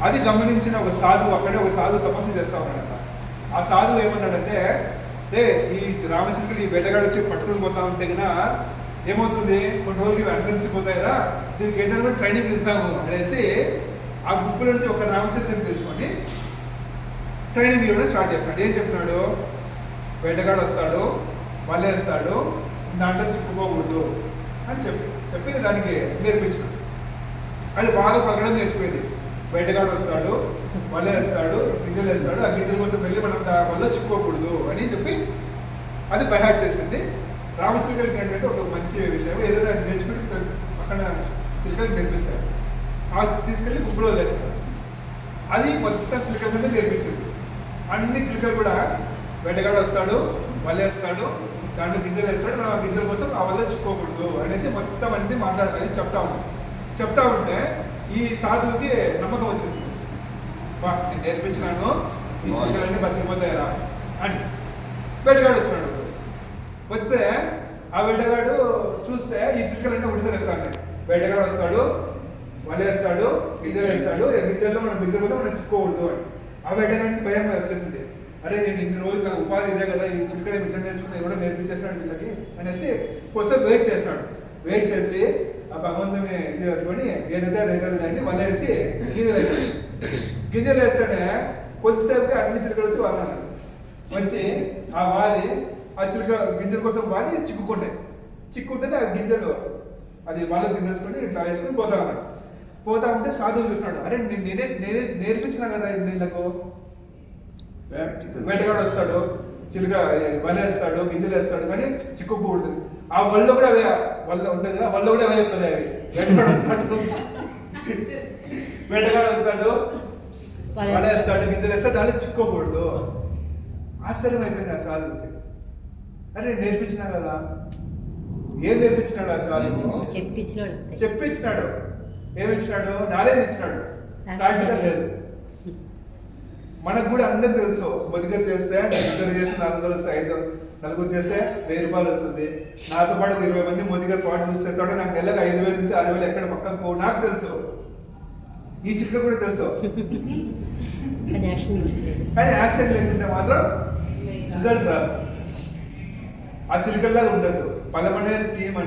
అది గమనించిన ఒక సాధువు అక్కడే ఒక సాధువు తపస్సు చేస్తా ఉన్నాడంట. ఆ సాధువు ఏమన్నాడంటే, రే ఈ రామచంద్రుడు ఈ వేటగాడు వచ్చి పట్టుకుని పోతా ఉంటే కన్నా ఏమవుతుంది, కొన్ని రోజులు ఇవి అంతరించిపోతాయిరా, దీనికి ఏదైనా ట్రైనింగ్ ఇస్తాము అనేసి ఆ గుంపుల నుంచి ఒక రామచంద్రుని తెలుసుకొని ట్రైనింగ్ ఇవ్వడం స్టార్ట్ చేస్తున్నాడు. ఏం చెప్తున్నాడు, వేటగాడు వస్తాడు, వలేస్తాడు, దాంట్లో చిక్కుకోకూడదు అని చెప్పి దానికి నేర్పించినాడు. అది బాగా పగడం నేర్చుకుంది. వేటగాడు వస్తాడు, వలేస్తాడు, గింజలు వేస్తాడు, ఆ గింజల కోసం వెళ్ళి మనం వల్ల చిక్కుకోకూడదు అని చెప్పి అది బైహార్ట్ చేసింది. రామచిలుకలకి ఏంటంటే ఒక మంచి విషయం, ఏదైనా నేర్చుకుని పక్కన చిలుకలకు నేర్పిస్తారు, తీసుకెళ్ళి గుంపులో వదిలేస్తారు. అది మొత్తం చిలుకలతో నేర్పించింది. అన్ని చిలుకలు కూడా వేటగాడు వస్తాడు, వలేస్తాడు, దాంట్లో గింజలు వేస్తాడు, మనం ఆ గింజల కోసం ఆ వల్ల చిక్కుకోకూడదు అనేసి మొత్తం అన్ని మాట్లాడాలి చెప్తా ఉంటే ఈ సాధువుకి నమ్మకం వచ్చేసింది. నేను నేర్పించినాను, ఈ చిలుకలన్నీ బతికిపోతాయరా అని. వేటగాడు వచ్చినాడు. వస్తే ఆ వేటగాడు చూస్తే ఈ చిలుకలన్నీ ఉడితే చెప్తాను. వేటగాడు వస్తాడు, వలేస్తాడు, గింజలు వేస్తాడు, గింజల్లో మనం గింజలు పోతే మనం చిక్కుకోకూడదు అని. ఆ వేటగాడికి భయం వచ్చేసింది. అరే నేను ఇన్ని రోజులు నాకు ఉపాధి ఇదే కదా, ఈ చిలుకలు ఇట్లా నేర్చుకుని కూడా నేర్పించేసినాడు వీళ్ళకి అనేసి కోసం వెయిట్ చేసి ఆ భగవంతుని ఇది పెట్టుకొని ఏదైతే రైతులని వలేసి గింజలు వేస్తేనే కొద్దిసేపుకి అన్ని చిలుకలు వచ్చి వాళ్ళన్నారు. వచ్చి ఆ వాలి ఆ చిలుక గింజల కోసం వాలి చిక్కుంటే ఆ గింజలు అది వాళ్ళు తీసేసుకొని ఇట్లా వేసుకొని పోతా ఉంటే సాధువు చూసినాడు. అరే నేనే నేర్పించినా కదా వీళ్ళకు, వేటగాడు వస్తాడు, చిలుక వలేస్తాడు, గింజలు వేస్తాడు, కానీ చిక్కుకూడదు. ఆ వల్ల కూడా అవే వల్ల ఉంటుంది కదా, వల్ల కూడా అవే చెప్తాయి. అవి వేటగాడు వస్తాడు, వలేస్తాడు, గింజలు వేస్తాడు, దాంట్లో చిక్కుకోకూడదు. ఆశ్చర్యం అయిపోయింది ఆ సాధువుకి. అరే నేర్పించినా కదా, ఏం నేర్పించినాడు ఆ సాధువు? చెప్పించినాడు. ఏమిచ్చినాడు? నాలెడ్జ్ ఇచ్చినాడు, ప్రాక్టికల్ లేదు. మనకు కూడా అందరికి తెలుసు, మొదటిగా చేస్తే 2 చేస్తే 400 వస్తాయి, 5 చేస్తే 1000 రూపాయలు వస్తుంది. నాతో పాటు 20 మంది మొదటిగా పాటు యూస్ చేస్తాడు, నాకు నెలకు 5000 నుంచి 6000 ఎక్కడ పక్కకు పో నాకు తెలుసు. ఈ చిక్క కూడా తెలుసు, కానీ యాక్షన్ లేకుంటే మాత్రం రిజల్ట్ రాదు. ఆ చిలుకల్లాగా ఉండద్దు. పలమనే టీం